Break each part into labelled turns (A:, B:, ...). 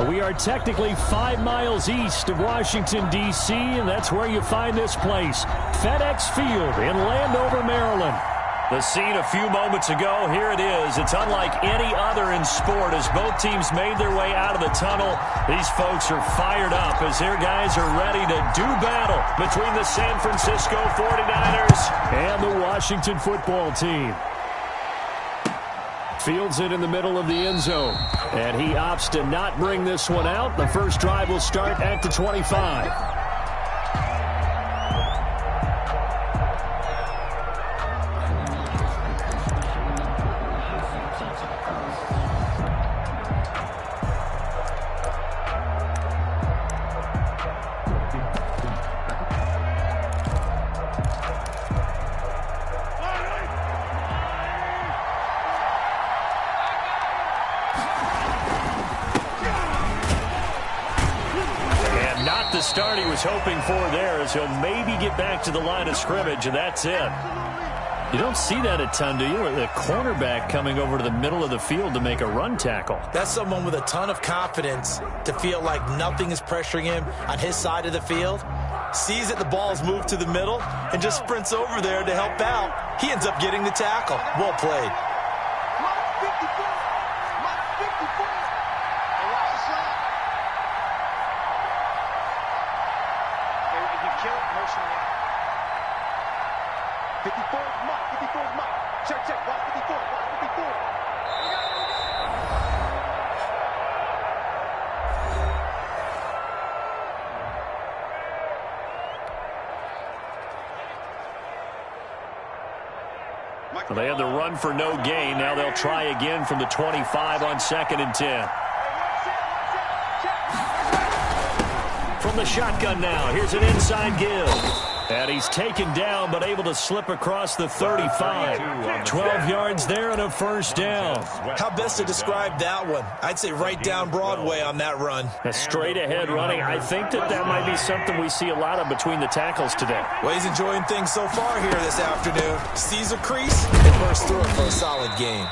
A: We are technically 5 miles east of Washington, D.C., and that's where you find this place, FedEx Field in Landover, Maryland. The scene a few moments ago, here it is. It's unlike any other in sport as both teams made their way out of the tunnel. These folks are fired up as their guys are ready to do battle between the San Francisco 49ers and the Washington football team. Fields it in the middle of the end zone. And he opts to not bring this one out. The first drive will start at the 25. The start he was hoping for there as he'll maybe get back to the line of scrimmage, and that's it. You don't see that a ton, do you? The cornerback coming over to the middle of the field to make a run tackle.
B: That's someone with a ton of confidence to feel like nothing is pressuring him on his side of the field. Sees that the ball's moved to the middle and just sprints over there to help out. He ends up getting the tackle. Well played.
A: Well, they had the run for no gain. Now they'll try again from the 25 on 2nd and 10. From the shotgun now, here's an inside give. And he's taken down, but able to slip across the 35. 12 yards there and a first down.
B: How best to describe that one? I'd say right down Broadway on that run.
A: A straight ahead running. I think that might be something we see a lot of between the tackles today.
B: Well, he's enjoying things so far here this afternoon. Sees a crease and bursts through it for a solid gain.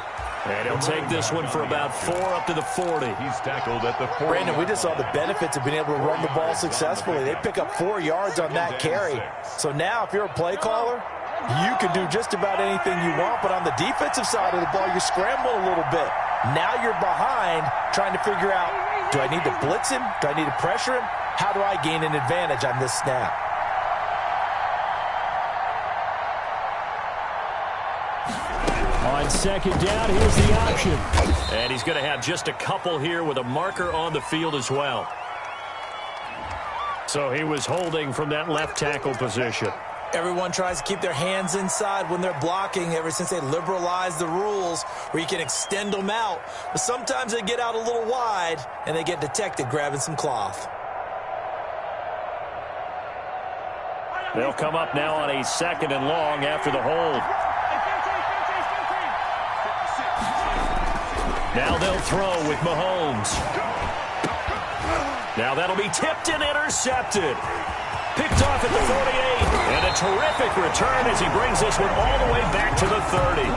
A: And he'll take this one for about 4 up to the 40.
C: He's tackled at the 40.
D: Brandon, we just saw the benefits of being able to run the ball successfully. They pick up 4 yards on that carry. So now if you're a play caller, you can do just about anything you want. But on the defensive side of the ball, you're scrambling a little bit. Now you're behind trying to figure out, do I need to blitz him? Do I need to pressure him? How do I gain an advantage on this snap?
A: On 2nd down, here's the option. And he's going to have just a couple here with a marker on the field as well. So he was holding from that left tackle position.
B: Everyone tries to keep their hands inside when they're blocking ever since they liberalized the rules where you can extend them out. But sometimes they get out a little wide and they get detected grabbing some cloth.
A: They'll come up now on a 2nd and long after the hold. Now they'll throw with Mahomes. Now that'll be tipped and intercepted. Picked off at the 48. And a terrific return as he brings this one all the way back to the 30.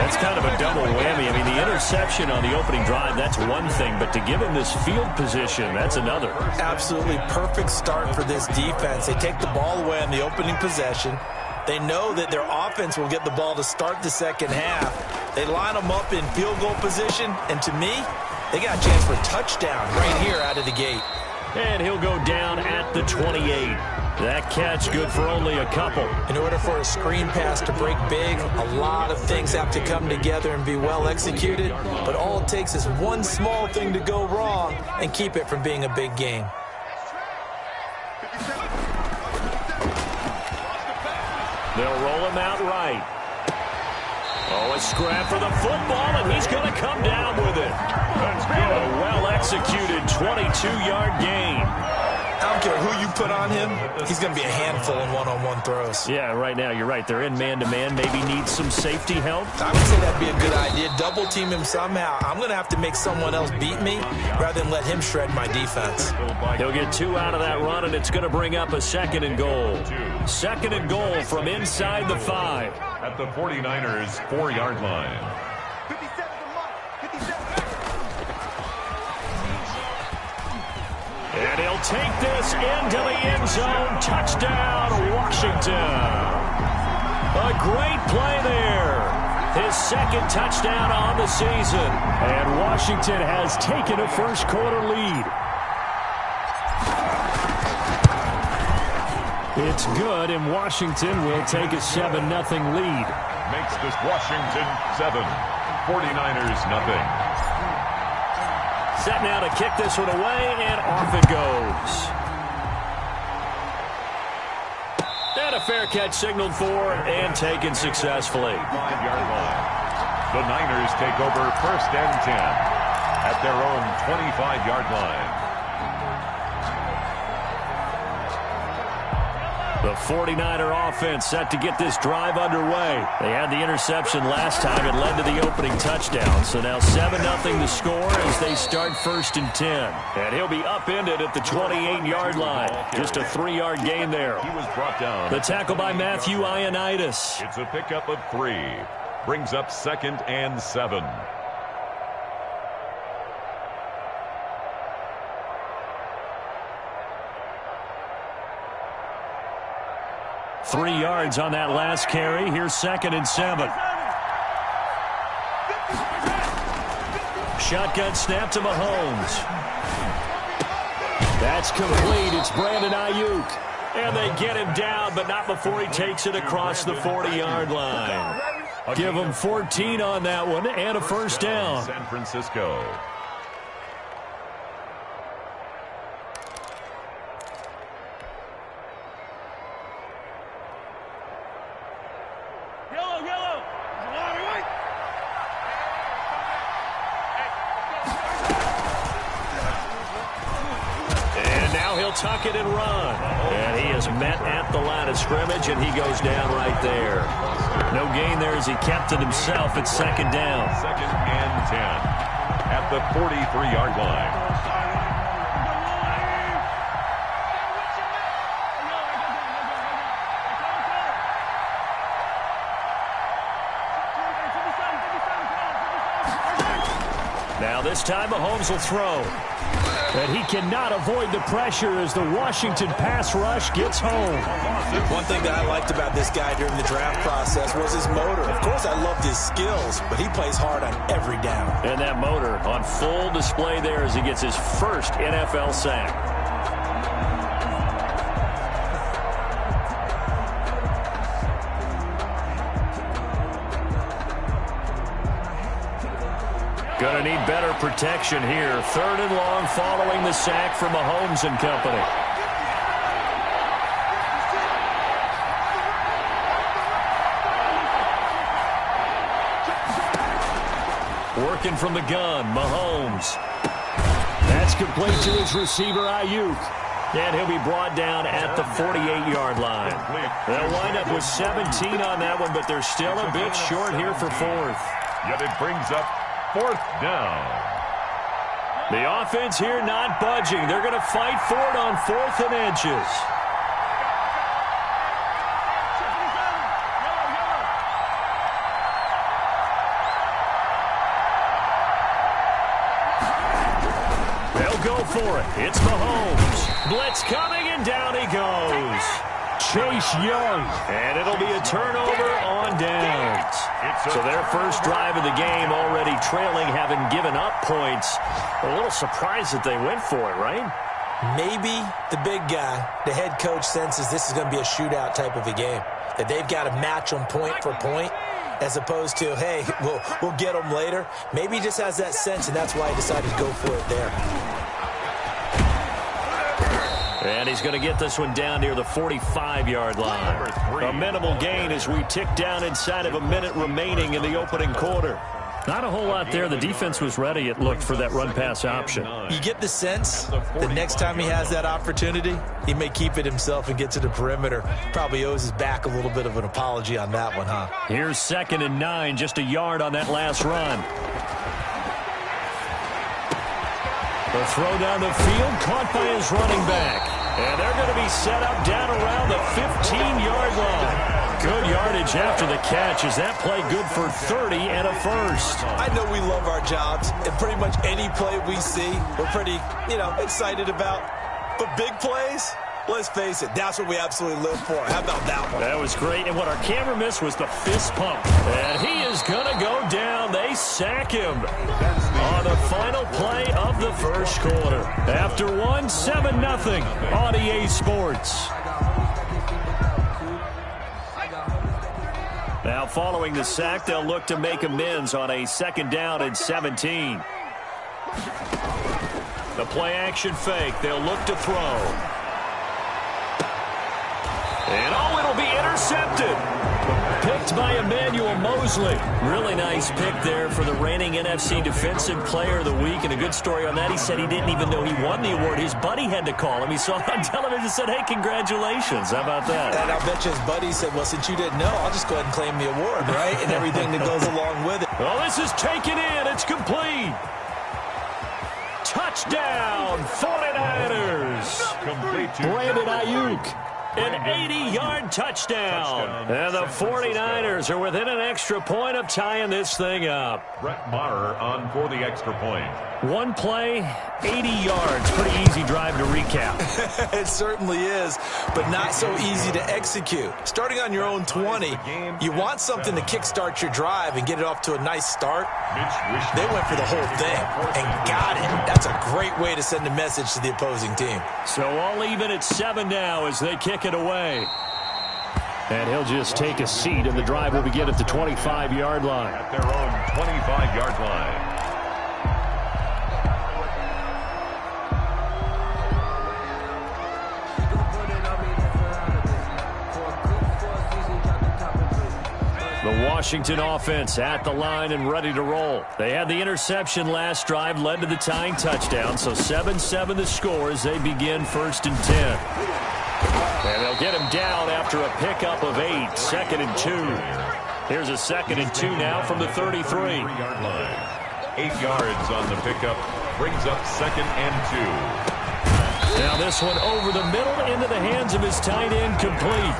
A: That's kind of a double whammy. I mean, the interception on the opening drive, that's one thing. But to give him this field position, that's another.
B: Absolutely perfect start for this defense. They take the ball away on the opening possession. They know that their offense will get the ball to start the second half. They line them up in field goal position, and to me, they got a chance for a touchdown right here out of the gate.
A: And he'll go down at the 28. That catch good for only a couple.
B: In order for a screen pass to break big, a lot of things have to come together and be well executed, but all it takes is one small thing to go wrong and keep it from being a big game.
A: They'll roll him out right. Oh, a scrap for the football, and he's going to come down with it. A well-executed 22-yard gain.
B: I don't care who you put on him, he's going to be a handful in one-on-one throws.
A: Yeah, right now, you're right. They're in man-to-man. Maybe needs some safety help.
B: I would say that'd be a good idea. Double team him somehow. I'm going to have to make someone else beat me rather than let him shred my defense.
A: He'll get 2 out of that run, and it's going to bring up a 2nd and goal. 2nd and goal from inside the 5.
C: At the 49ers' 4-yard line.
A: And he'll take this into the end zone. Touchdown, Washington. A great play there. His second touchdown on the season. And Washington has taken a first-quarter lead. It's good, and Washington will take a 7-0 lead.
C: Makes this Washington 7, 49ers nothing.
A: Set now to kick this one away, and off it goes. And a fair catch signaled for and taken successfully.
C: 5-yard line. The Niners take over 1st and 10 at their own 25-yard line.
A: The 49er offense set to get this drive underway. They had the interception last time. It led to the opening touchdown. So now 7-0 to score as they start 1st and 10. And he'll be upended at the 28-yard line. Just a 3-yard gain there.
C: He was brought down.
A: The tackle by Matthew Ioannidis.
C: It's a pickup of 3. Brings up 2nd and 7.
A: Three yards on that last carry. Here's 2nd and 7. Shotgun snap to Mahomes. That's complete. It's Brandon Ayuk. And they get him down, but not before he takes it across the 40-yard line. Give him 14 on that one and a first down.
C: San Francisco.
A: Tuck it and run. And he is met at the line of scrimmage, and he goes down right there. No gain there as he kept it himself at 2nd down.
C: 2nd and 10 at the 43-yard line.
A: Now this time Mahomes will throw. And he cannot avoid the pressure as the Washington pass rush gets home.
B: One thing that I liked about this guy during the draft process was his motor. Of course, I loved his skills, but he plays hard on every down.
A: And that motor on full display there as he gets his first NFL sack. Gonna need better protection here. 3rd and long following the sack from Mahomes and company. Working from the gun, Mahomes. That's complete to his receiver, Ayuk. And he'll be brought down at the 48-yard line. They'll wind up with 17 on that one, but they're still a bit short here for 4th.
C: Yet it brings up 4th down.
A: The offense here not budging. They're going to fight for it on 4th and inches. They'll go for it. It's Mahomes. Blitz coming, and down he goes. Chase Young. And it'll be a turnover on downs. So their first drive of the game already trailing, having given up points. A little surprised that they went for it, right?
B: Maybe the big guy, the head coach, senses this is going to be a shootout type of a game. That they've got to match them point for point, as opposed to, hey, we'll get them later. Maybe he just has that sense, and that's why he decided to go for it there.
A: And he's going to get this one down near the 45-yard line. A minimal gain as we tick down inside of a minute remaining in the opening quarter. Not a whole lot there. The defense was ready, it looked, for that run-pass option.
B: You get the sense that next time he has that opportunity, he may keep it himself and get to the perimeter. Probably owes his back a little bit of an apology on that one, huh?
A: Here's 2nd and 9, just a yard on that last run. The throw down the field, caught by his running back. And they're going to be set up down around the 15-yard line. Good yardage after the catch. Is that play good for 30 and a first?
B: I know we love our jobs, and pretty much any play we see, we're pretty, excited about. But big plays, let's face it, that's what we absolutely live for. How about that one?
A: That was great, and what our camera missed was the fist pump. And he is going to go down. They sack him on the final play of the first quarter. After one, 7-0 on EA Sports. Now, following the sack, they'll look to make amends on a 2nd down and 17. The play-action fake. They'll look to throw. And, it'll be intercepted. Picked by Emmanuel Mosley. Really nice pick there for the reigning NFC Defensive Player of the Week. And a good story on that, he said he didn't even know he won the award. His buddy had to call him. He saw it on television and said, hey, congratulations. How about that?
B: And I'll bet you his buddy said, well, since you didn't know, I'll just go ahead and claim the award, right? And everything that goes along with it.
A: Well, this is taken in. It's complete. Touchdown, 49ers. Brandon Ayuk. An 80-yard touchdown. And the 49ers are within an extra point of tying this thing up.
C: Brett Maher on for the extra point.
A: One play, 80 yards. Pretty easy drive to recap.
B: It certainly is, but not so easy to execute. Starting on your own 20, you want something to kickstart your drive and get it off to a nice start. They went for the whole thing and got it. That's a great way to send a message to the opposing team.
A: So all even at 7 now as they kick it away. And he'll just take a seat, and the drive will begin at the 25-yard line.
C: At their own 25-yard line.
A: The Washington offense at the line and ready to roll. They had the interception last drive, led to the tying touchdown. So 7-7 the score as they begin 1st and 10. And they'll get him down after a pickup of 8. 2nd and 2. Here's a 2nd and 2 now from the 33.
C: 3-yard line. 8 yards on the pickup. Brings up 2nd and 2.
A: Now this one over the middle into the hands of his tight end, complete.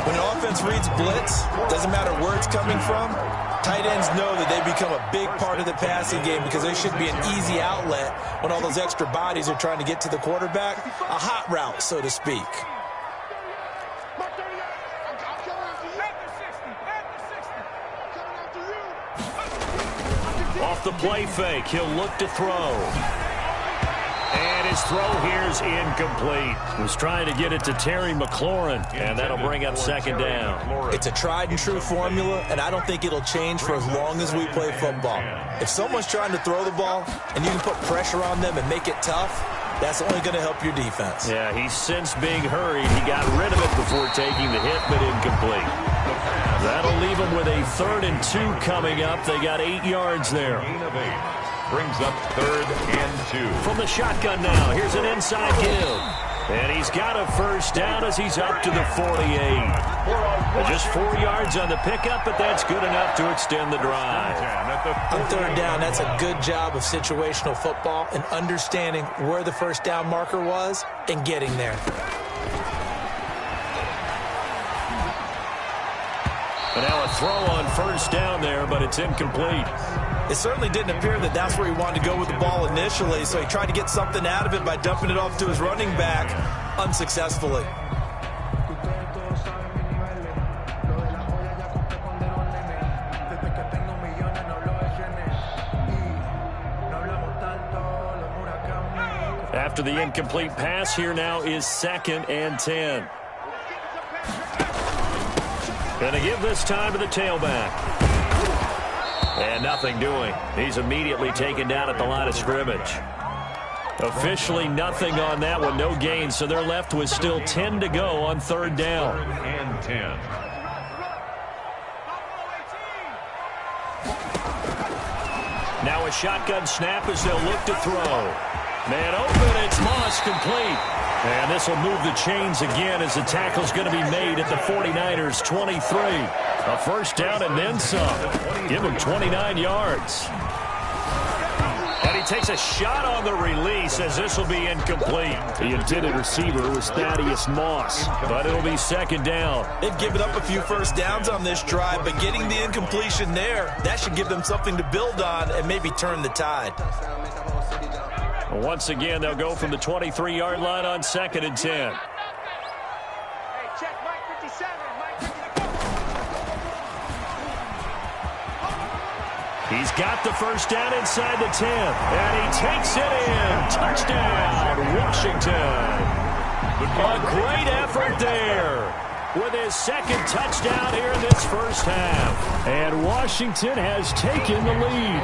B: When an offense reads blitz, doesn't matter where it's coming from, tight ends know that they become a big part of the passing game because there should be an easy outlet when all those extra bodies are trying to get to the quarterback. A hot route, so to speak.
A: Off the play fake, he'll look to throw. And his throw here is incomplete. He was trying to get it to Terry McLaurin, and that'll bring up 2nd down.
B: It's a tried-and-true formula, and I don't think it'll change for as long as we play football. If someone's trying to throw the ball and you can put pressure on them and make it tough, that's only going to help your defense.
A: Yeah, he's since being hurried. He got rid of it before taking the hit, but incomplete. That'll leave him with a 3rd and 2 coming up. They got 8 yards there.
C: Brings up 3rd and 2.
A: From the shotgun now, here's an inside give. And he's got a 1st down as he's up to the 48. Just 4 yards on the pickup, but that's good enough to extend the drive.
B: On 3rd down, that's a good job of situational football and understanding where the 1st down marker was and getting there.
A: And now a throw on 1st down there, but it's incomplete.
B: It certainly didn't appear that that's where he wanted to go with the ball initially, so he tried to get something out of it by dumping it off to his running back unsuccessfully.
A: After the incomplete pass, here now is 2nd and 10. Going to give this time to the tailback. And nothing doing. He's immediately taken down at the line of scrimmage. Officially nothing on that one, no gain, so they're left with still 10 to go on 3rd down.
C: 3rd and 10.
A: Now a shotgun snap as they'll look to throw. Man open, it's Moss, complete. And this will move the chains again as the tackle's going to be made at the 49ers' 23. A 1st down and then some. Give him 29 yards. And he takes a shot on the release as this will be incomplete. The intended receiver was Thaddeus Moss, but it'll be 2nd down.
B: They've given up a few 1st downs on this drive, but getting the incompletion there, that should give them something to build on and maybe turn the tide.
A: Once again, they'll go from the 23-yard line on 2nd and 10.
E: Hey, check Mike 57. Mike 57.
A: He's got the first down inside the 10, and he takes it in. Touchdown, Washington. A great effort there with his second touchdown here in this first half. And Washington has taken the lead.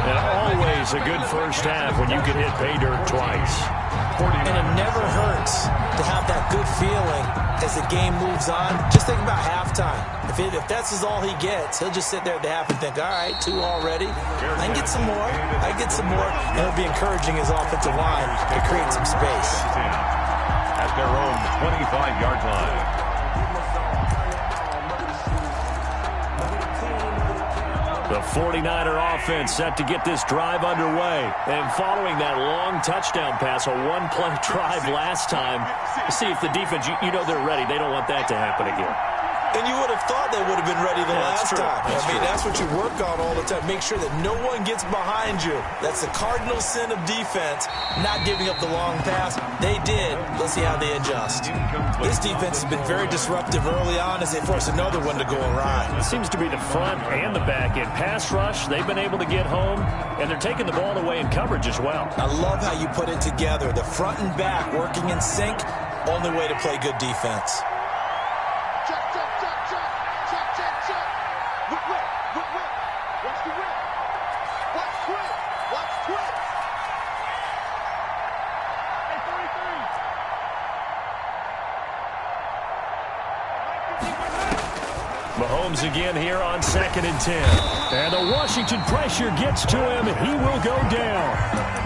A: And always a good first half when you can hit pay dirt twice.
B: And it never hurts to have that good feeling as the game moves on. Just think about halftime. If that's all he gets, he'll just sit there at the half and think, all right, 2 already. I can get some more. I can get some more. And it'll be encouraging his offensive line to create some space.
C: At their own 25-yard line.
A: The 49er offense set to get this drive underway. And following that long touchdown pass, a one-play drive last time, see if the defense, you know they're ready. They don't want that to happen again.
B: And you would have thought they would have been ready the last time.
A: That's
B: what you work on all the time. Make sure that no one gets behind you. That's the cardinal sin of defense, not giving up the long pass. They did. Let's see how they adjust. This defense has been very disruptive early on as they force another one to go awry.
A: It seems to be the front and the back end. Pass rush, they've been able to get home, and they're taking the ball away in coverage as well.
B: I love how you put it together. The front and back working in sync, only way to play good defense.
A: Mahomes again here on 2nd and 10. And the Washington pressure gets to him, and he will go down.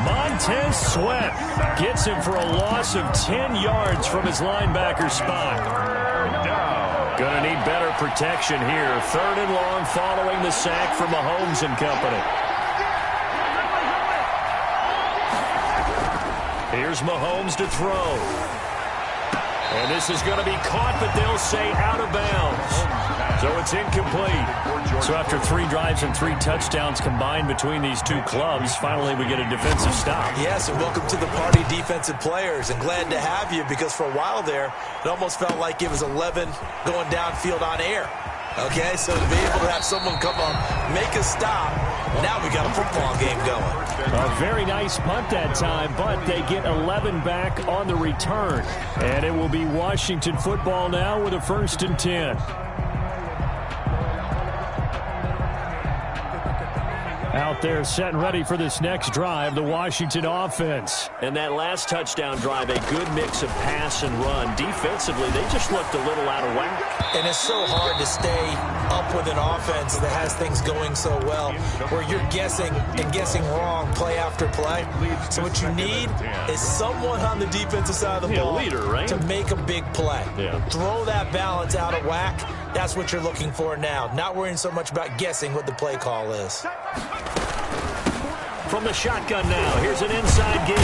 A: Montez Sweat gets him for a loss of 10 yards from his linebacker spot. Going to need better protection here. 3rd and long following the sack from Mahomes and company. Here's Mahomes to throw. And this is going to be caught, but they'll say out of bounds. So it's incomplete. So after 3 drives and 3 touchdowns combined between these two clubs, finally we get a defensive stop.
B: Yes, and welcome to the party, defensive players. And glad to have you because for a while there, it almost felt like it was 11 going downfield on air. Okay, so to be able to have someone come up, make a stop, now we got a football game going.
A: A very nice punt that time, but they get 11 back on the return. And it will be Washington football now with a 1st and 10. Out there set and ready for this next drive, the Washington offense. And that last touchdown drive, a good mix of pass and run. Defensively, they just looked a little out of whack.
B: And it's so hard to stay up with an offense that has things going so well, where you're guessing and guessing wrong play after play. So what you need is someone on the defensive side of the ball
A: leader, right?
B: to make a big play.
A: Yeah.
B: Throw that balance out of whack. That's what you're looking for now. Not worrying so much about guessing what the play call is.
A: From the shotgun now, here's an inside give.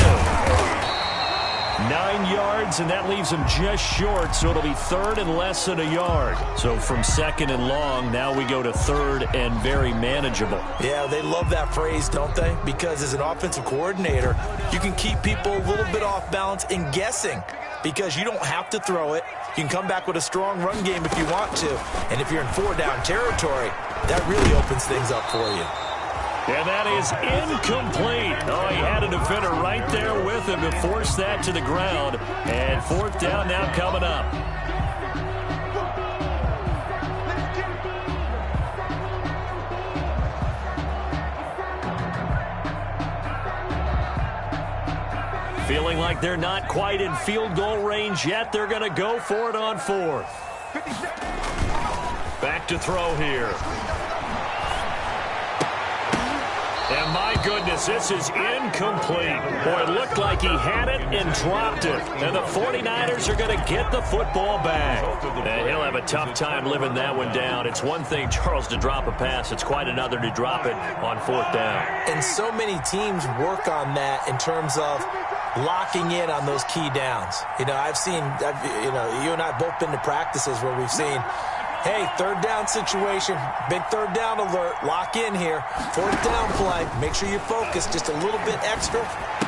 A: 9 yards, and that leaves him just short, so it'll be 3rd and less than a yard. So from 2nd and long, now we go to 3rd and very manageable.
B: Yeah, they love that phrase, don't they? Because as an offensive coordinator, you can keep people a little bit off balance in guessing because you don't have to throw it. You can come back with a strong run game if you want to. And if you're in 4-down territory, that really opens things up for you.
A: And that is incomplete. Oh, he had a defender right there with him to force that to the ground. And 4th down now coming up. Feeling like they're not quite in field goal range yet. They're going to go for it on 4th. Back to throw here. And my goodness, this is incomplete. Boy, it looked like he had it and dropped it. And the 49ers are going to get the football back. And he'll have a tough time living that one down. It's one thing, Charles, to drop a pass. It's quite another to drop it on 4th down.
B: And so many teams work on that in terms of locking in on those key downs. You know, you and I have both been to practices where we've seen Hey, third down situation. Big third down alert. Lock in here. Fourth down play. Make sure you're focused just a little bit extra.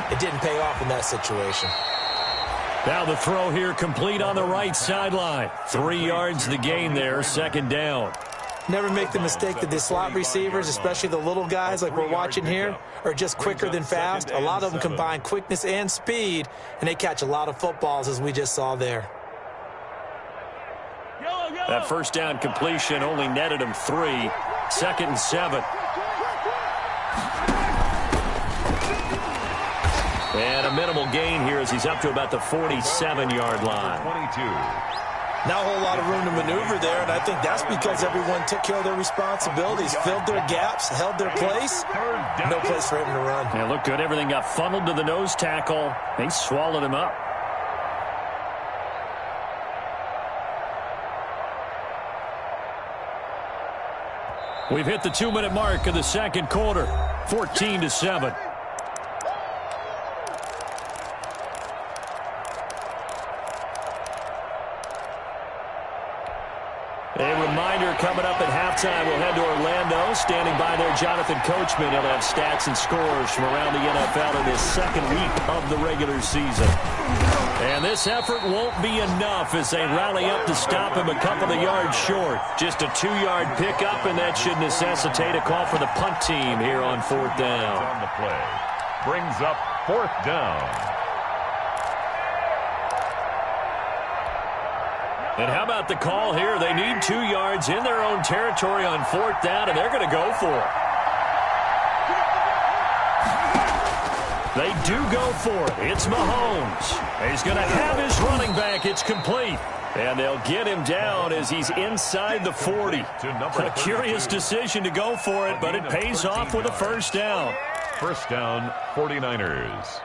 B: It didn't pay off in that situation.
A: Now the throw here complete on the right sideline. 3 yards the gain there, second down.
B: Never make the mistake that the slot receivers, especially the little guys like we're watching here, are just quicker than fast. A lot of them combine quickness and speed, and they catch a lot of footballs as we just saw there.
A: That first down completion only netted him 3. Second and 7. And a minimal gain here as he's up to about the 47-yard line.
C: 22.
B: Not a whole lot of room to maneuver there, and I think that's because everyone took care of their responsibilities, filled their gaps, held their place. No place for him to run.
A: Yeah, looked good. Everything got funneled to the nose tackle. They swallowed him up. We've hit the 2-minute mark of the second quarter. 14-7. A reminder coming up at halftime. We'll head to Orlando. Standing by there, Jonathan Coachman. He'll have stats and scores from around the NFL in his second week of the regular season. And this effort won't be enough as they rally up to stop him a couple of yards short. Just a 2-yard pickup, and that should necessitate a call for the punt team here on fourth down.
C: On the play. Brings up fourth down.
A: And how about the call here? They need 2 yards in their own territory on fourth down, and they're going to go for it. They do go for it. It's Mahomes. He's going to have his running back. It's complete. And they'll get him down as he's inside the 40. A curious decision to go for it, but it pays off with a first down.
C: First down, 49ers.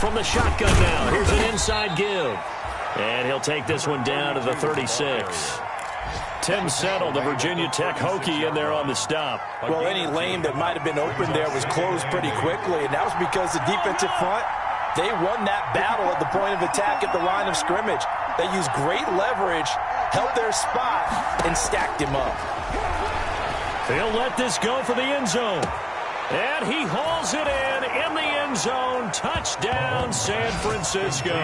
A: From the shotgun now, here's an inside give. And he'll take this one down to the 36. Tim Settle, the Virginia Tech Hokie, in there on the stop.
D: Well, any lane that might have been open there was closed pretty quickly, and that was because the defensive front, they won that battle at the point of attack at the line of scrimmage. They used great leverage, held their spot, and stacked him up.
A: He'll let this go for the end zone. And he hauls it in the end zone. Touchdown, San Francisco.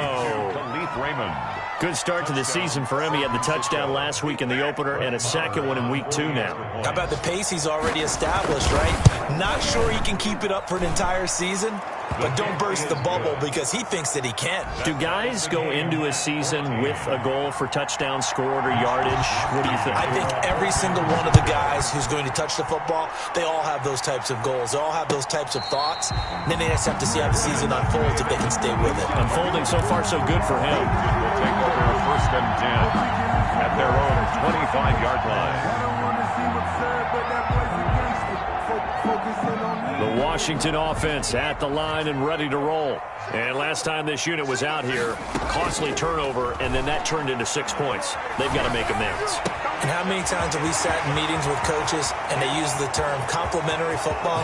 C: Khalif Raymond.
A: Good start to the season for him. He had the touchdown last week in the opener and a second one in week 2 now.
B: How about the pace he's already established, right? Not sure he can keep it up for an entire season, but don't burst the bubble because he thinks that he can.
A: Do guys go into a season with a goal for touchdown scored or yardage? What do you think?
B: I think every single one of the guys who's going to touch the football, they all have those types of goals. They all have those types of thoughts. And then they just have to see how the season unfolds if they can stay with it.
A: Unfolding so far so good for him.
C: Will take over first and 10 at their own 25-yard line.
A: The Washington offense at the line and ready to roll. And last time this unit was out here, costly turnover, and then that turned into 6 points. They've got to make amends.
B: And how many times have we sat in meetings with coaches and they use the term complementary football?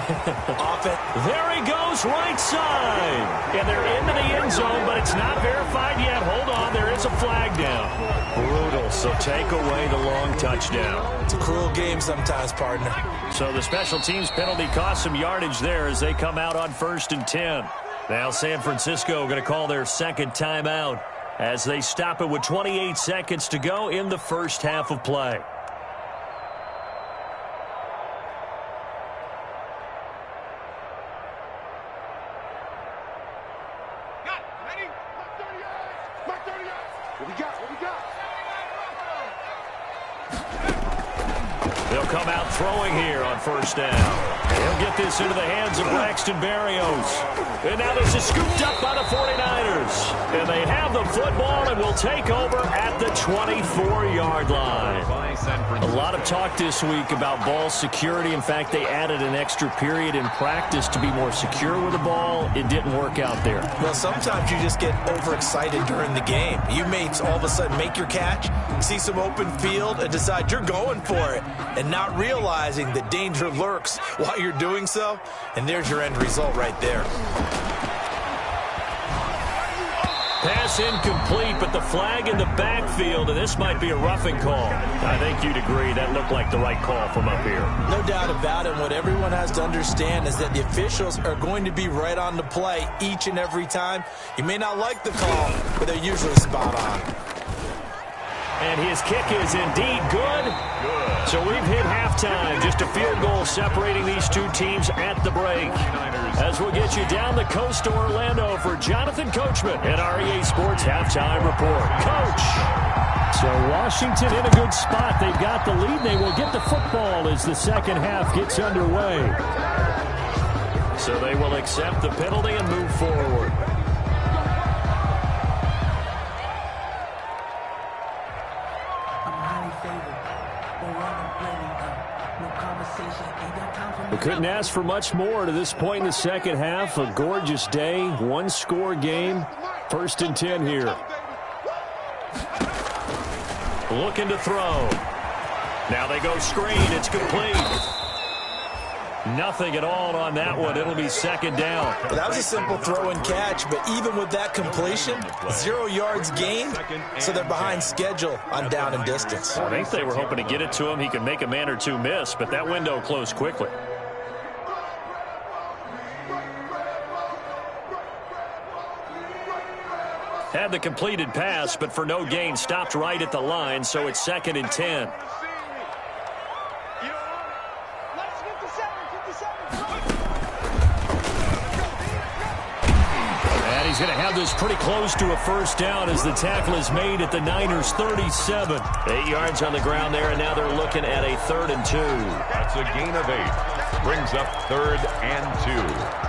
B: Often.
A: There he goes, right side. And they're into the end zone, but it's not verified yet. Hold on, there is a flag down. Brutal, so take away the long touchdown.
B: It's a cruel game sometimes, partner.
A: So the special teams penalty cost some yardage there as they come out on first and 10. Now San Francisco going to call their second timeout as they stop it with 28 seconds to go in the first half of play.
E: Ready? Mark 30 yards. What we got? What we got?
A: They'll come out throwing here on first down. He'll get this into the hands of Braxton Berrios. And now this is scooped up by the 49ers. And they have the football and will take over at the 24-yard line. A lot of talk this week about ball security. In fact, they added an extra period in practice to be more secure with the ball. It didn't work out there.
B: Well, sometimes you just get overexcited during the game. You may all of a sudden make your catch, see some open field, and decide you're going for it, and not realizing that danger lurks while you're doing so. And there's your end result right there.
A: Pass incomplete, but the flag in the backfield, and this might be a roughing call. I think you'd agree that looked like the right call from up here.
B: No doubt about it. What everyone has to understand is that the officials are going to be right on the play each and every time. You may not like the call, but they're usually spot on.
A: And his kick is indeed good. So we've hit halftime. Just a field goal separating these two teams at the break. As we'll get you down the coast to Orlando for Jonathan Coachman at REA Sports Halftime Report. Coach! So Washington in a good spot. They've got the lead. They will get the football as the second half gets underway. So they will accept the penalty and move forward. We couldn't ask for much more to this point in the second half. A gorgeous day, one-score game. 1st and 10 here. Looking to throw. Now they go screen. It's complete. Nothing at all on that one. It'll be second down.
B: Well, that was a simple throw and catch, but even with that completion, 0 yards gained, so they're behind schedule on down and distance.
A: I think they were hoping to get it to him. He could make a man or two miss, but that window closed quickly. Had the completed pass, but for no gain, stopped right at the line, so it's 2nd and 10. And he's going to have this pretty close to a first down as the tackle is made at the Niners' 37. 8 yards on the ground there, and now they're looking at a 3rd and 2.
C: That's a gain of 8. Brings up 3rd and 2.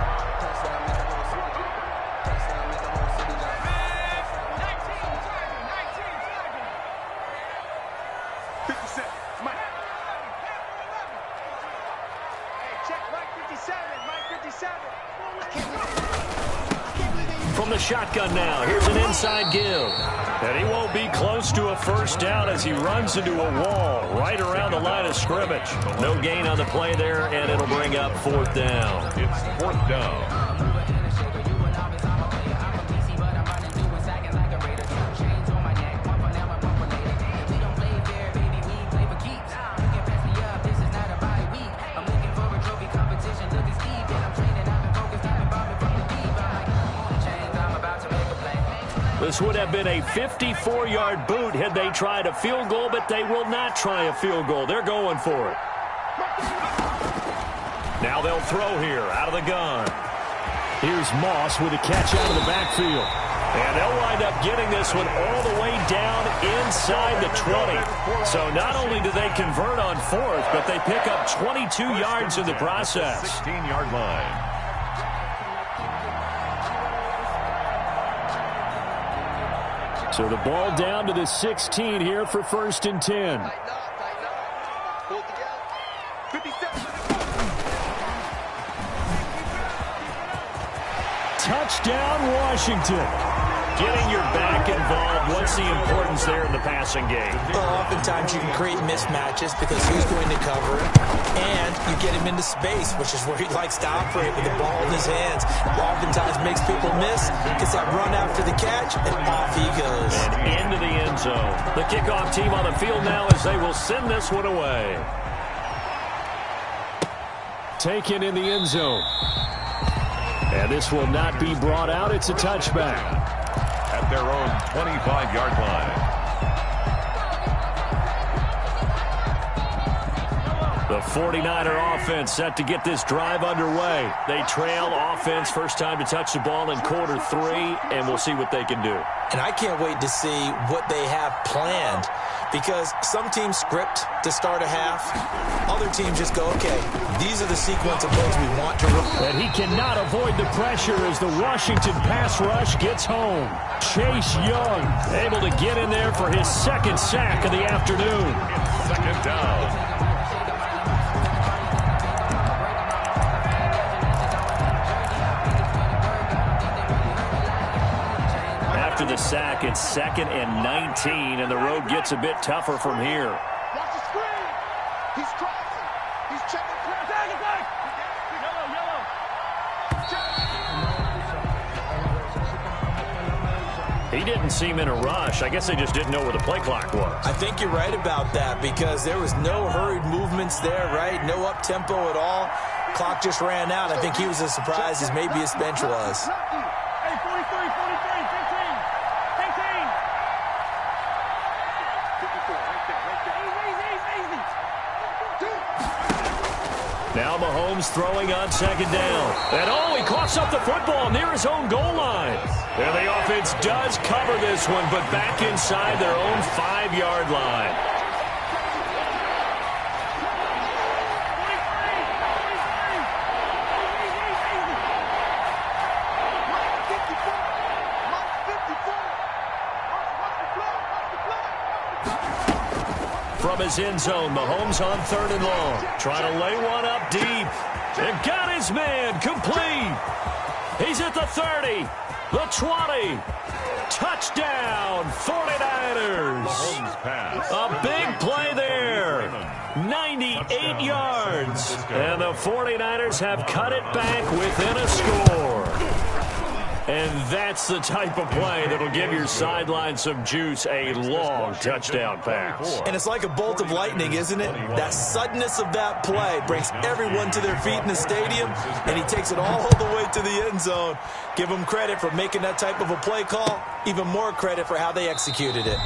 A: From the shotgun now, here's an inside give. And he won't be close to a first down as he runs into a wall right around the line of scrimmage. No gain on the play there, and it'll bring up 4th down.
C: It's 4th down.
A: This would have been a 54-yard boot had they tried a field goal, but they will not try a field goal. They're going for it. Now they'll throw here out of the gun. Here's Moss with a catch out of the backfield. And they'll wind up getting this one all the way down inside the 20. So not only do they convert on 4th, but they pick up 22 yards in the process.
C: 16-yard line.
A: So the ball down to the 16 here for 1st and 10. Touchdown, Washington. Getting your back involved, what's the importance there in the passing game?
B: Well, oftentimes you can create mismatches because who's going to cover it, and you get him into space, which is where he likes to operate with the ball in his hands. Oftentimes makes people miss, gets that run after the catch, and off he goes.
A: And into the end zone. The kickoff team on the field now as they will send this one away. Taken in the end zone. And this will not be brought out. It's a touchback.
C: At their own 25-yard line.
A: The 49er offense set to get this drive underway. They trail offense first time to touch the ball in quarter 3, and we'll see what they can do.
B: And I can't wait to see what they have planned, because some teams script to start a half. Other teams just go, okay, these are the sequence of plays we want to run.
A: And he cannot avoid the pressure as the Washington pass rush gets home. Chase Young able to get in there for his 2nd sack of the afternoon.
C: It's 2nd down.
A: After the sack, it's 2nd and 19, and the road gets a bit tougher from here.
E: Watch the screen. He's crossing. He's checking. Back. Yellow.
A: He didn't seem in a rush. I guess they just didn't know where the play clock was.
B: I think you're right about that because there was no hurried movements there, right? No up-tempo at all. Clock just ran out. I think he was as surprised as maybe his bench was.
E: Hey, 43, 15.
A: Now Mahomes throwing on second down. And he coughs up the football near his own goal line. And the offense does cover this one, but back inside their own 5-yard line. From his end zone, Mahomes on 3rd and long. Trying to lay one up deep. And got his man complete. He's at the 30, the 20. Touchdown, 49ers.
C: Mahomes pass.
A: A big play there. 98 yards. And the 49ers have cut it back within a score. And that's the type of play that'll give your sideline some juice, a long touchdown pass.
B: And it's like a bolt of lightning, isn't it? That suddenness of that play brings everyone to their feet in the stadium, and he takes it all the way to the end zone. Give him credit for making that type of a play call, even more credit for how they executed it.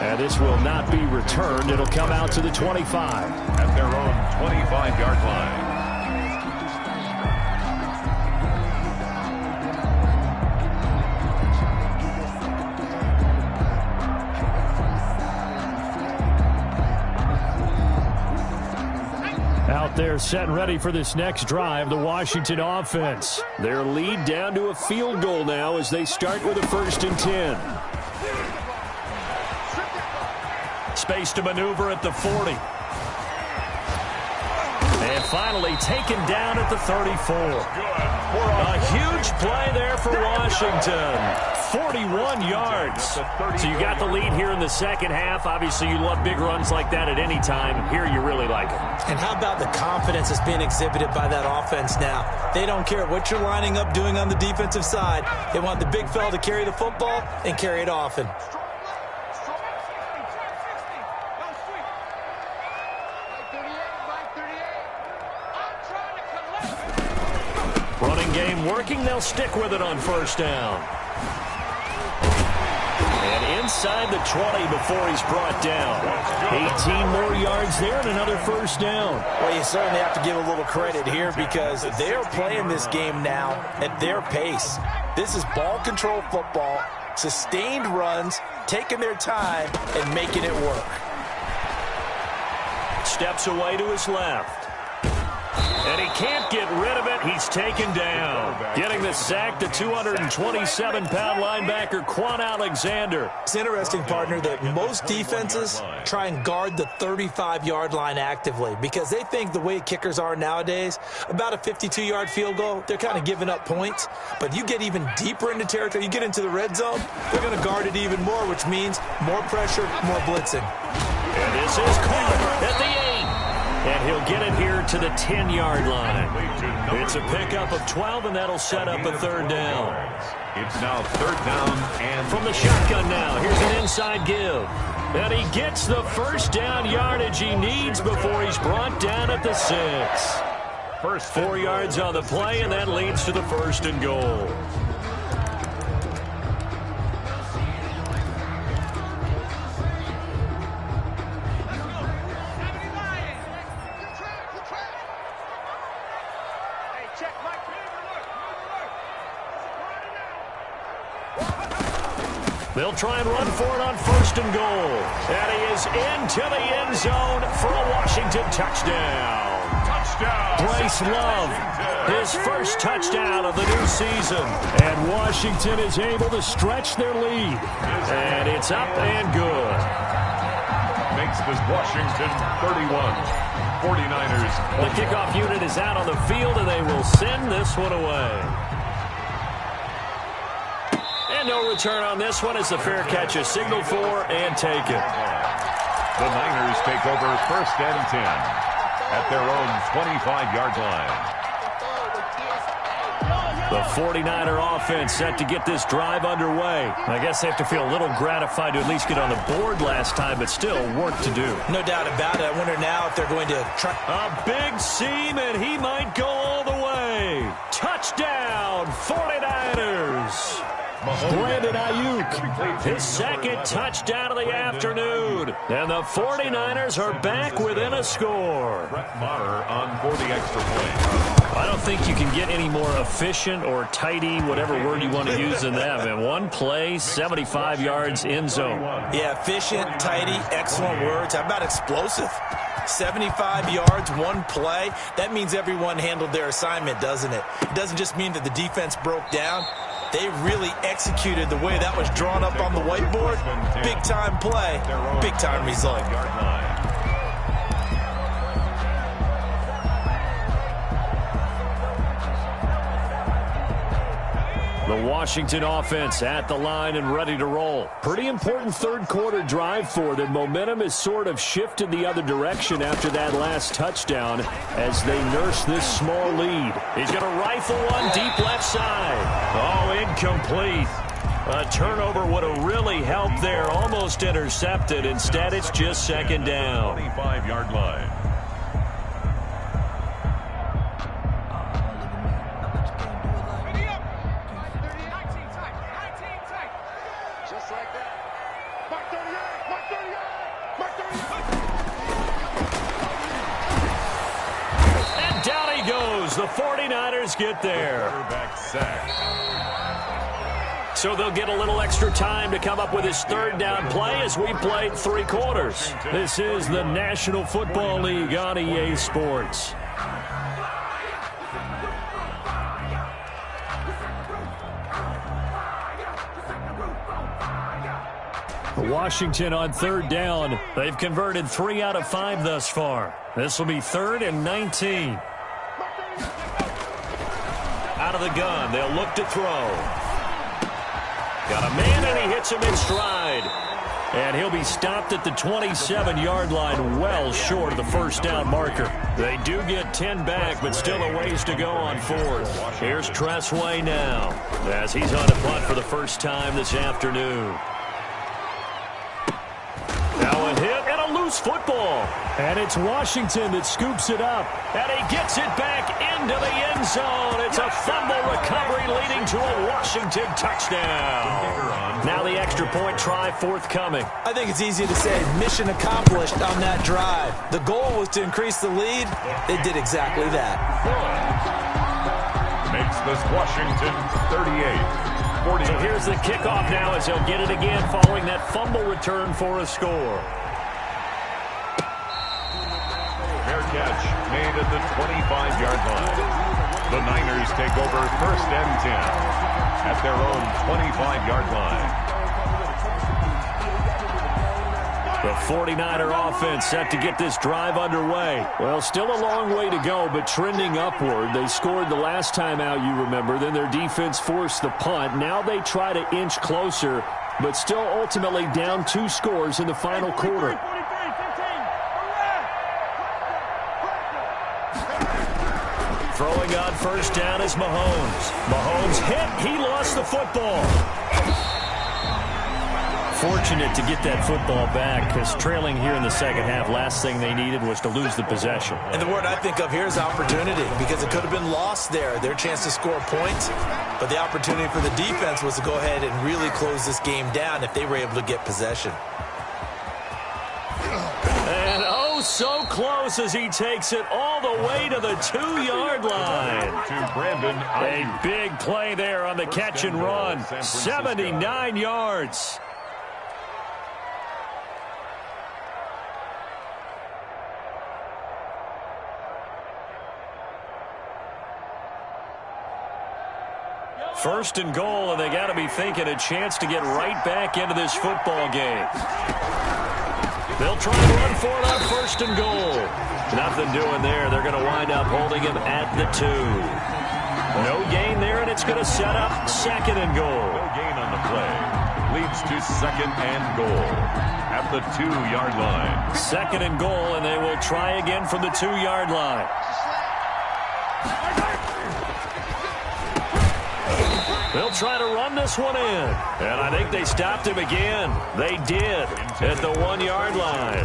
A: And this will not be returned. It'll come out to the 25.
C: At their own 25-yard line.
A: Out there set and ready for this next drive, the Washington offense. Their lead down to a field goal now as they start with a 1st and 10. Space to maneuver at the 40. And finally taken down at the 34. A huge play there for Washington. 41 yards. So you got the lead here in the second half. Obviously, you love big runs like that at any time. Here you really like it.
B: And how about the confidence that's being exhibited by that offense now? They don't care what you're lining up doing on the defensive side. They want the big fella to carry the football and carry it often.
A: Running game working. They'll stick with it on 1st down. And inside the 20 before he's brought down. 18 more yards there and another 1st down.
B: Well, you certainly have to give a little credit here because they're playing this game now at their pace. This is ball control football, sustained runs, taking their time and making it work. Steps away to his left.
A: And he can't get rid of it. He's taken down. Getting the sack, the 227-pound linebacker, Quan Alexander.
B: It's interesting, partner, that most defenses try and guard the 35-yard line actively because they think the way kickers are nowadays, about a 52-yard field goal, they're kind of giving up points. But you get even deeper into territory, you get into the red zone, they're going to guard it even more, which means more pressure, more blitzing.
A: And this is caught at the 8. And he'll get it here to the 10-yard line. It's a pickup of 12, and that'll set up a 3rd down.
C: It's now 3rd down and
A: from the shotgun now. Here's an inside give. And he gets the 1st down yardage he needs before he's brought down at the 6. 4 yards on the play, and that leads to the 1st and goal. They'll try and run for it on 1st and goal. And he is into the end zone for a Washington touchdown. Bryce Love, his first touchdown of the new season. And Washington is able to stretch their lead. And it's up and good.
C: Makes this Washington 31. 49ers.
A: The kickoff unit is out on the field, and they will send this one away. And no return on this one as the fair catch is signaled for and taken.
C: The Niners take over 1st and 10 at their own 25-yard line.
A: The 49er offense set to get this drive underway. I guess they have to feel a little gratified to at least get on the board last time, but still work to do.
B: No doubt about it. I wonder now if they're going to try.
A: A big seam, and he might go all the way. Touchdown, 49ers. Brandon Ayuk, his second touchdown of the afternoon. And the 49ers are back within a score.
C: Brett Maher on for the extra point.
A: I don't think you can get any more efficient or tidy, whatever word you want to use in that. Man, one play, 75 yards, end zone.
B: Yeah, efficient, tidy, excellent words. How about explosive? 75 yards, one play. That means everyone handled their assignment, doesn't it? It doesn't just mean that the defense broke down. They really executed the way that was drawn up on the whiteboard. Big-time play, big-time result.
A: The Washington offense at the line and ready to roll. Pretty important third-quarter drive for them. Momentum has sort of shifted the other direction after that last touchdown as they nurse this small lead. He's going to rifle one deep left side. Oh, incomplete. A turnover would have really helped there. Almost intercepted. Instead, it's just second down.
C: 25-yard line.
A: The 49ers get there. So they'll get a little extra time to come up with his third down play as we played 3 quarters. This is the National Football League on EA Sports. Washington on third down. They've converted 3 out of 5 thus far. This will be 3rd and 19. Out of the gun, they'll look to throw. Got a man, and he hits him in stride. And he'll be stopped at the 27-yard line, well short of the first down marker. They do get 10 back, but still a ways to go on 4th. Here's Tressway now, as he's on a punt for the first time this afternoon. Now a hit and a loose football. And it's Washington that scoops it up. And he gets it back into the end zone. It's a fumble recovery leading to a Washington touchdown. Now the extra point try forthcoming.
B: I think it's easy to say mission accomplished on that drive. The goal was to increase the lead. They did exactly that.
C: Makes this Washington 38.
A: So here's the kickoff now as he'll get it again following that fumble return for a score.
C: Fair catch made at the 25-yard line. The Niners take over 1st and 10 at their own 25-yard line.
A: The 49er offense set to get this drive underway. Well, still a long way to go, but trending upward. They scored the last time out, you remember. Then their defense forced the punt. Now they try to inch closer, but still ultimately down 2 scores in the final quarter. Throwing on first down is Mahomes. Mahomes hit. He lost the football. Fortunate to get that football back because trailing here in the second half, last thing they needed was to lose the possession.
B: And the word I think of here is opportunity because it could have been lost there, their chance to score points. But the opportunity for the defense was to go ahead and really close this game down if they were able to get possession.
A: And oh, so close as he takes it all the way to the 2-yard line.
C: To Brandon
A: A big play there on the catch and run. 79 yards. First and goal, and they got to be thinking a chance to get right back into this football game. They'll try to run for it on first and goal. Nothing doing there. They're going to wind up holding him at the 2. No gain there, and it's going to set up 2nd and goal.
C: No gain on the play. Leads to 2nd and goal at the 2-yard line.
A: 2nd and goal, and they will try again from the 2-yard line. They'll try to run this one in. And I think they stopped him again. They did at the 1-yard line.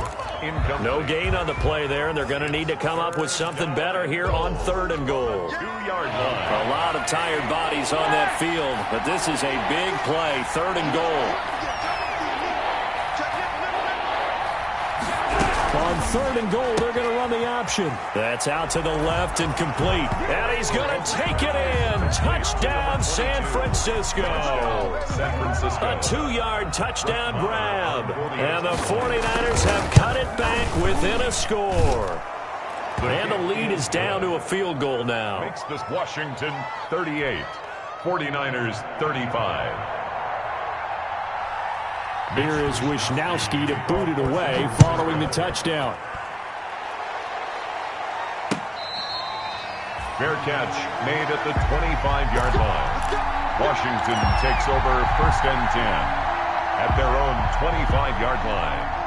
A: No gain on the play there, and they're going to need to come up with something better here on 3rd and goal.
C: 2-yard line.
A: A lot of tired bodies on that field, but this is a big play, 3rd and goal. On 3rd and goal, they're going to run the option. That's out to the left and complete. And he's going to take it in. Touchdown, San Francisco. A 2-yard touchdown grab. And the 49ers have cut it back within a score. And the lead is down to a field goal now.
C: Makes this Washington 38, 49ers 35.
A: Here is Wisnowski to boot it away following the touchdown.
C: Fair catch made at the 25-yard line. Washington takes over 1st and 10 at their own 25-yard line.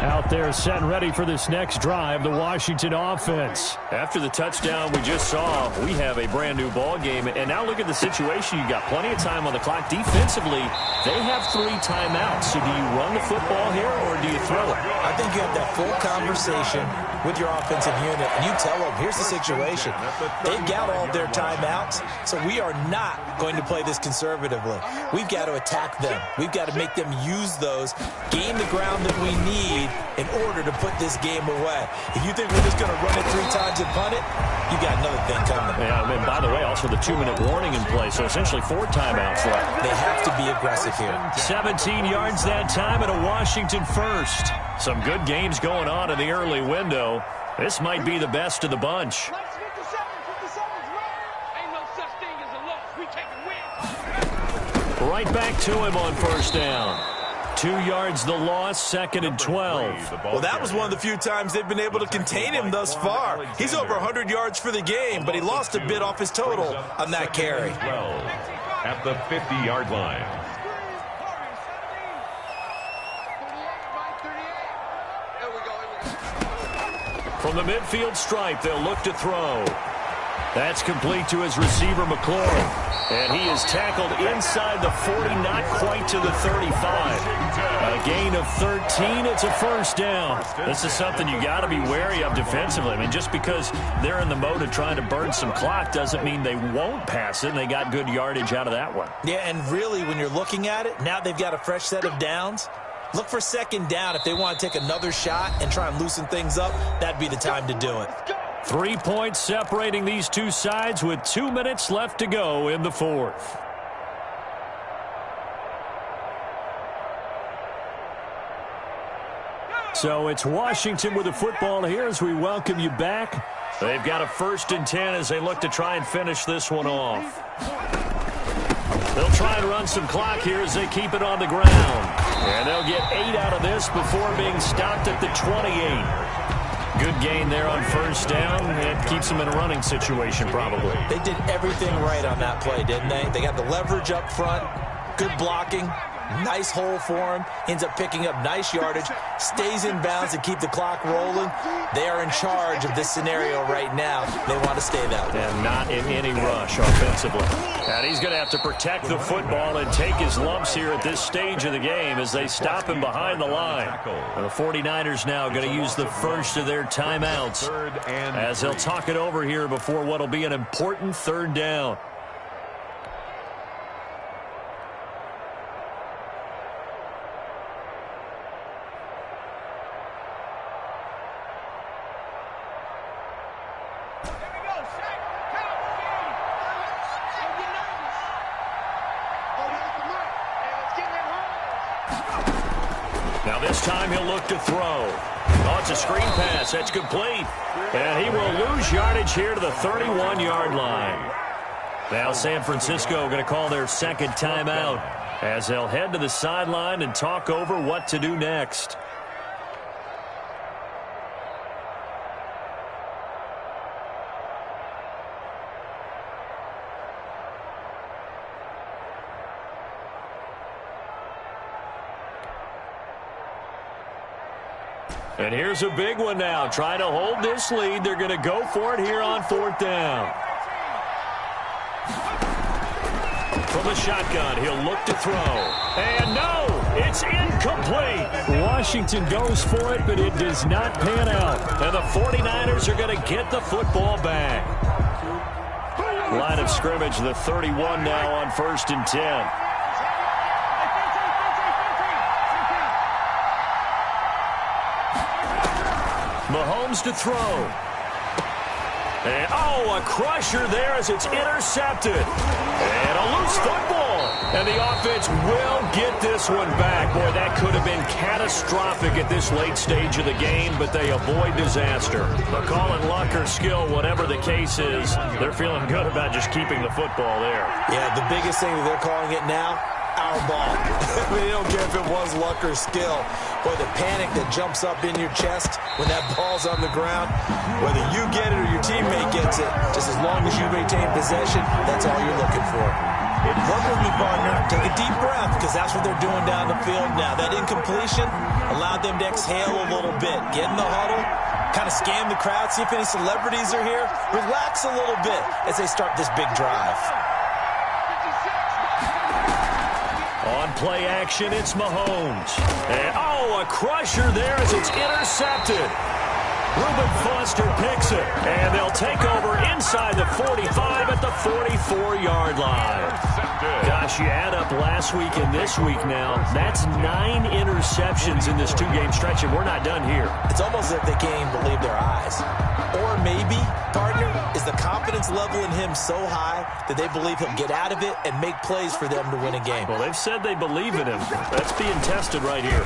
A: Out there set and ready for this next drive, the Washington offense. After the touchdown we just saw, we have a brand new ball game. And now look at the situation. You got plenty of time on the clock. Defensively, they have 3 timeouts. So do you run the football here or do you throw it?
B: I think you have that full conversation with your offensive unit, and you tell them, here's the situation. They've got all of their timeouts, so we are not going to play this conservatively. We've got to attack them. We've got to make them use those, gain the ground that we need in order to put this game away. If you think we're just going to run it 3 times and punt it, you got another thing coming.
A: Yeah, and by the way, also the 2-minute warning in play, so essentially 4 timeouts left.
B: They have to be aggressive here.
A: 17 yards that time and a Washington first. Some good games going on in the early window. This might be the best of the bunch. Right back to him on 1st down. 2 yards the loss, 2nd and 12.
B: Well, that was one of the few times they've been able to contain him thus far. He's over 100 yards for the game, but he lost a bit off his total on that carry.
C: At the 50-yard line.
A: From the midfield stripe, they'll look to throw. That's complete to his receiver, McLaurin. And he is tackled inside the 40, not quite to the 35. A gain of 13, it's a 1st down. This is something you got to be wary of defensively. I mean, just because they're in the mode of trying to burn some clock doesn't mean they won't pass it, and they got good yardage out of that one.
B: Yeah, and really, when you're looking at it, now they've got a fresh set of downs. Look for 2nd down. If they want to take another shot and try and loosen things up, that'd be the time to do it.
A: 3 points separating these two sides with 2 minutes left to go in the 4th. So it's Washington with the football here as we welcome you back. They've got a 1st and 10 as they look to try and finish this one off. They'll try and run some clock here as they keep it on the ground. And they'll get 8 out of this before being stopped at the 28. Good gain there on 1st down. It keeps them in a running situation probably.
B: They did everything right on that play, didn't they? They got the leverage up front, good blocking, nice hole for him, ends up picking up nice yardage, stays in bounds and keep the clock rolling. They are in charge of this scenario right now. They want to stay that way.
A: And not in any rush offensively. And he's going to have to protect the football and take his lumps here at this stage of the game as they stop him behind the line. And the 49ers now going to use the first of their timeouts as they'll talk it over here before what will be an important 3rd down. Now this time he'll look to throw. Oh, it's a screen pass. That's complete. And he will lose yardage here to the 31-yard line. Now San Francisco going to call their 2nd timeout as they'll head to the sideline and talk over what to do next. And here's a big one now. Trying to hold this lead. They're going to go for it here on 4th down. from the shotgun. He'll look to throw. And no, it's incomplete. Washington goes for it, but it does not pan out. And the 49ers are going to get the football back. Line of scrimmage, the 31 now on 1st and 10. Mahomes to throw. And, a crusher there as it's intercepted. And a loose football. And the offense will get this one back. Boy, that could have been catastrophic at this late stage of the game, but they avoid disaster. But call it luck or skill, whatever the case is, they're feeling good about just keeping the football there.
B: Yeah, the biggest thing that they're calling it now, our ball. I mean, they don't care if it was luck or skill. Boy, the panic that jumps up in your chest when that ball's on the ground, whether you get it or your teammate gets it, just as long as you maintain possession, that's all you're looking for. Work with me, partner. Take a deep breath, because that's what they're doing down the field now. That incompletion allowed them to exhale a little bit. Get in the huddle, kind of scan the crowd, see if any celebrities are here. Relax a little bit as they start this big drive.
A: On play action, it's Mahomes. And, a crusher there as it's intercepted. Reuben Foster picks it. And they'll take over inside the 45 at the 44-yard line. Gosh, you add up last week and this week now, that's 9 interceptions in this 2-game stretch, and we're not done here.
B: It's almost as if they can't even believe their eyes. Or maybe, partner, is the confidence level in him so high that they believe he'll get out of it and make plays for them to win a game.
A: Well, they've said they believe in him. That's being tested right here.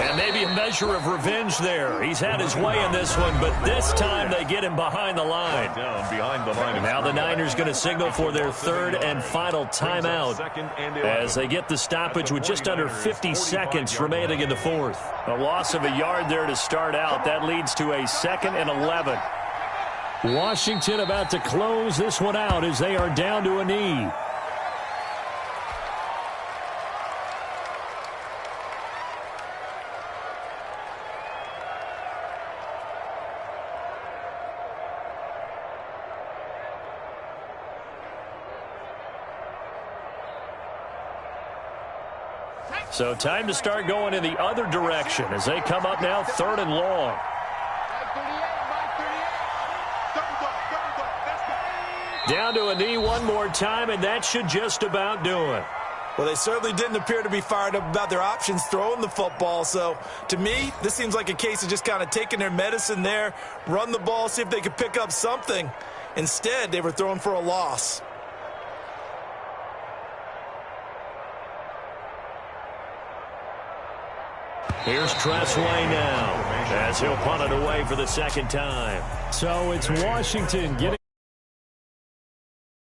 A: And maybe a measure of revenge there. He's had his way in this one, but this time they get him behind the line. Now the Niners going to signal for their 3rd and final timeout as they get the stoppage with just under 50 seconds remaining in the 4th. A loss of a yard there to start out. That leads to a 2nd and 11. Washington about to close this one out as they are down to a knee. So time to start going in the other direction as they come up now 3rd and long. Down to a knee one more time, and that should just about do it.
B: Well, they certainly didn't appear to be fired up about their options throwing the football. So, to me, this seems like a case of just kind of taking their medicine there, run the ball, see if they could pick up something. Instead, they were throwing for a loss.
A: Here's Tressway now as he'll punt it away for the 2nd time. So it's Washington getting